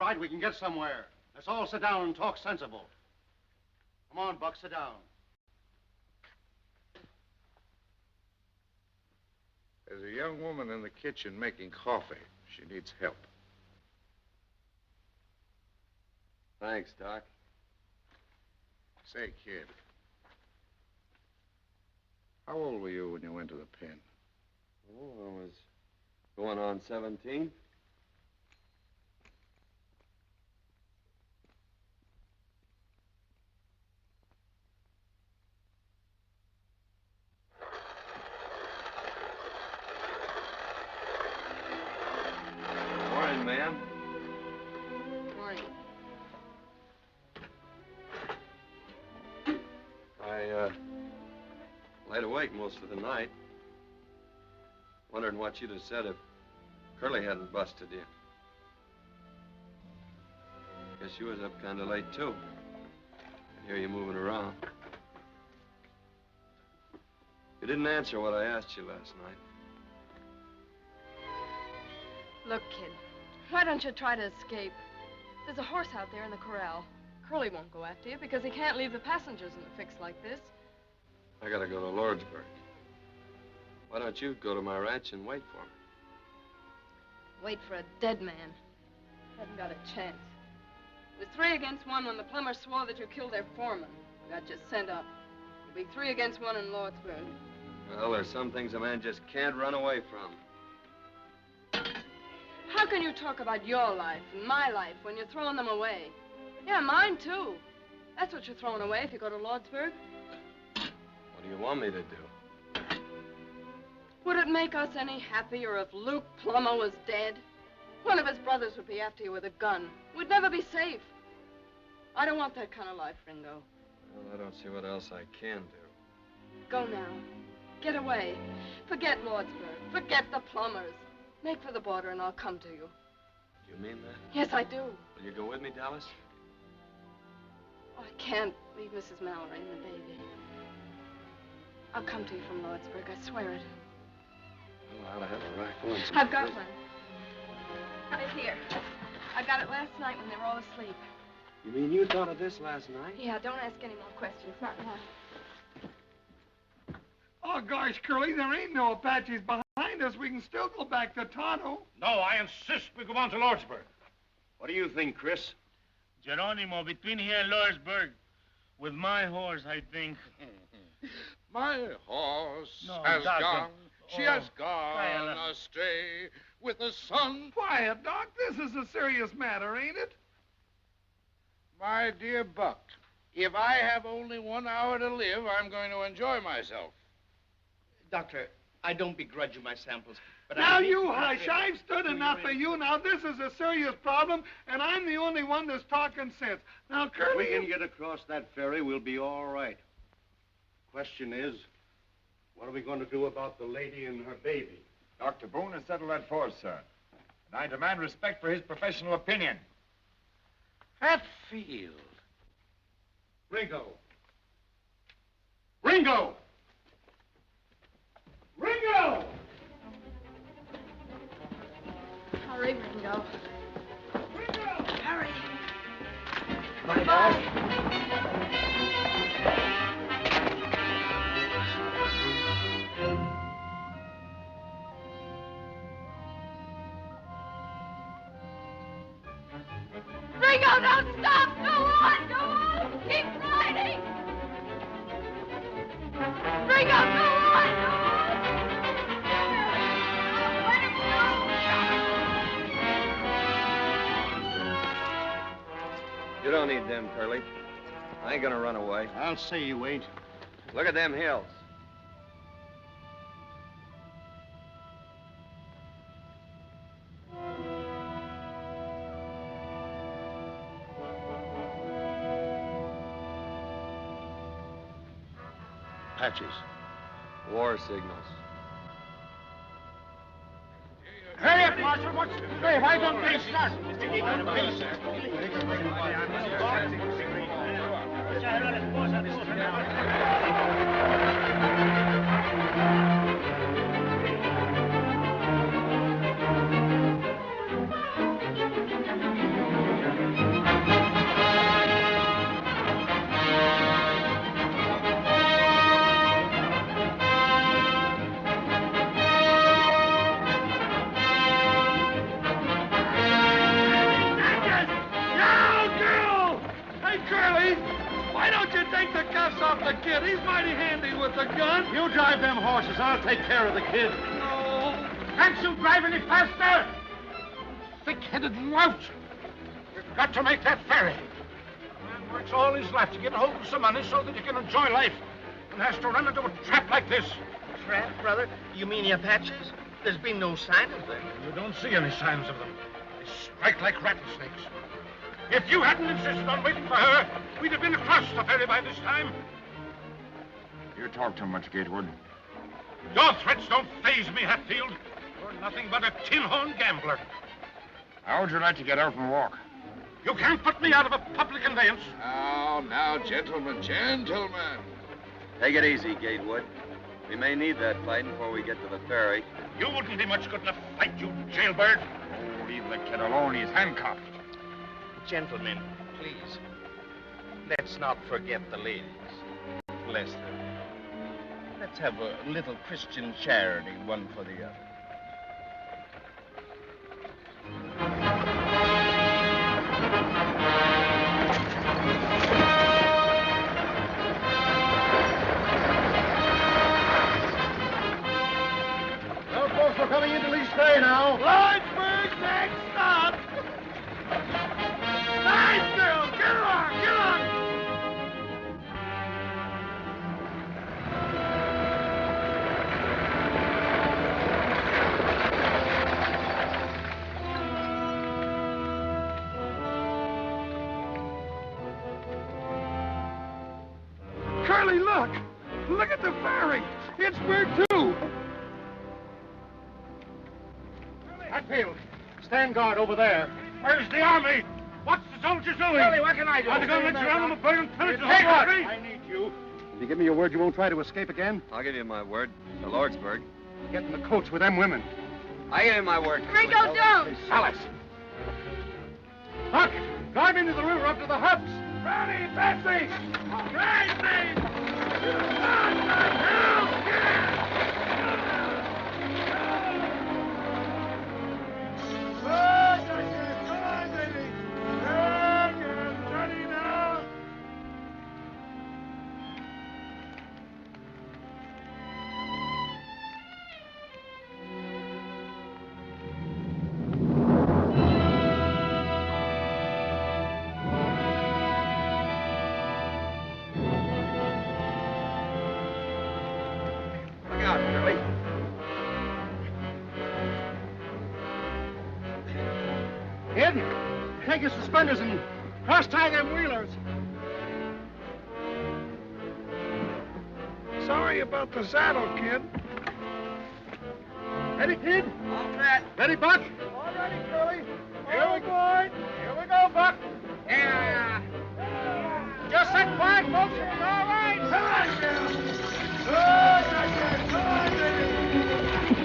right, we can get somewhere. Let's all sit down and talk sensible. Come on, Buck, sit down. There's a young woman in the kitchen making coffee. She needs help. Thanks, Doc. Say, kid, how old were you when you went to the pen? Oh, I was going on 17. Morning, ma'am. Morning. I laid awake most of the night, wondering what you'd have said if Curly hadn't busted you. Guess you was up kind of late, too. I hear you moving around. You didn't answer what I asked you last night. Look, kid, why don't you try to escape? There's a horse out there in the corral. Curly won't go after you because he can't leave the passengers in a fix like this. I gotta go to Lordsburg. Why don't you go to my ranch and wait for me? Wait for a dead man. Hasn't got a chance. It was 3 against 1 when the plumbers swore that you killed their foreman. Got you sent up. It'll be 3 against 1 in Lordsburg. Well, there's some things a man just can't run away from. How can you talk about your life and my life when you're throwing them away? Yeah, mine too. That's what you're throwing away if you go to Lordsburg. What do you want me to do? Would it make us any happier if Luke Plummer was dead? One of his brothers would be after you with a gun. We'd never be safe. I don't want that kind of life, Ringo. Well, I don't see what else I can do. Go now. Get away. Forget Lordsburg. Forget the Plumbers. Make for the border and I'll come to you. Do you mean that? Yes, I do. Will you go with me, Dallas? Oh, I can't leave Mrs. Mallory and the baby. I'll come to you from Lordsburg, I swear it. Well, I ought to have a rifle and some... I've got one. Right here. I got it last night when they were all asleep. You mean you thought of this last night? Yeah, don't ask any more questions. Not now. Oh, gosh, Curly, there ain't no Apaches behind us. We can still go back to Tonto. No, I insist we go on to Lordsburg. What do you think, Chris? Geronimo, between here and Lordsburg, with my horse, I think. My horse No, has Doctor. gone. She has gone Diana. astray with the sun. Quiet, Doc. This is a serious matter, ain't it? My dear Buck, if I have only 1 hour to live, I'm going to enjoy myself. Doctor, I don't begrudge you my samples, but Now, I... you hush. I've stood enough of you. Now, this is a serious problem, and I'm the only one that's talking sense. Now, If Curly... we can get across that ferry, we'll be all right. Question is, what are we going to do about the lady and her baby? Dr. Boone has settled that for us, sir. And I demand respect for his professional opinion. Hatfield. Ringo! Ringo! Ringo! Hurry, Ringo. Ringo! Hurry. Bye-bye. Ringo, don't stop! Go on! Go on! Keep riding! Ringo, go on! Go on! Let him go! You don't need them, Curly. I ain't gonna run away. I'll say you ain't. Look at them hills. Apaches. War signals. Hurry up, Marshal. Hey, why don't they start? take the cuffs off the kid. He's mighty handy with the gun. You drive them horses. I'll take care of the kid. No. Can't you drive any faster? Thick-headed lout. We've got to make that ferry. A man works all his life to get a hold of some money so that he can enjoy life, and has to run into a trap like this. Trap, brother? You mean the Apaches? There's been no sign of them. You don't see any signs of them. They strike like rattlesnakes. If you hadn't insisted on waiting for her, we'd have been across the ferry by this time. You talk too much, Gatewood. Your threats don't faze me, Hatfield. You're nothing but a tin-horn gambler. How would you like to get out and walk? You can't put me out of a public conveyance. Now, gentlemen. Take it easy, Gatewood. We may need that fighting before we get to the ferry. You wouldn't be much good in a fight, you jailbird. Oh, leave the kid alone. He's handcuffed. Gentlemen, please. Let's not forget the ladies. Bless them. Let's have a little Christian charity, one for the other. Well, folks, we're coming into Lee's Bay now. Lawrenceburg, next stop. Nice girl. Get along, get along. Curly, look. Look at the ferry. It's where too. Hatfield, stand guard over there. Where's the army? What's the soldiers doing? Curly, what can I do? Are they going to let you around them and burn and pillage the Take whole what? country? I need you. If you give me your word you won't try to escape again, I'll give you my word. To Lordsburg. get in the coach with them women. I give you my word. Rico, don't! Alice. Buck, drive into the river up to the huts. Ready, Betsy. Right, babe. Look out, Curly. Kid, take your suspenders and cross-tie them wheelers. Sorry about the saddle, kid. Ready, kid? All right. Ready, Buck? All righty, Curly. Here we go. Here we go, Buck. Yeah. Just sit quiet, folks. It'll be all right. Come on, girl. Good, come on, baby.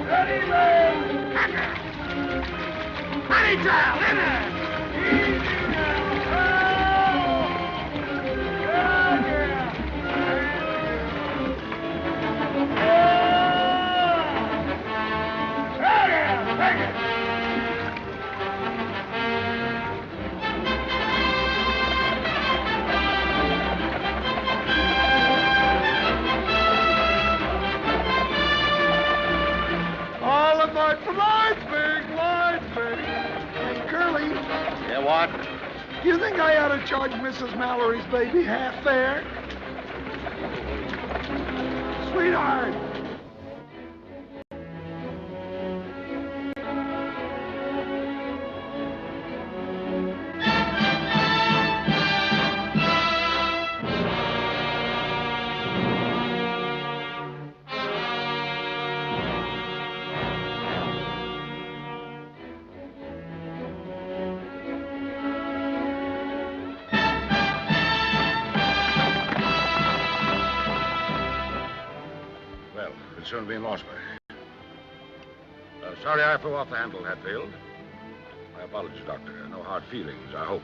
Ready, man. Honey, child, in there. Easy now. Oh. Yeah, take it. All aboard for Lawrenceburg. Hey, Curly, Yeah, what? do you think I ought to charge Mrs. Mallory's baby half fare? Sweetheart. Well, we'll soon be in Lawsbury. Sorry I threw off the handle, Hatfield. My apologies, Doctor. No hard feelings, I hope.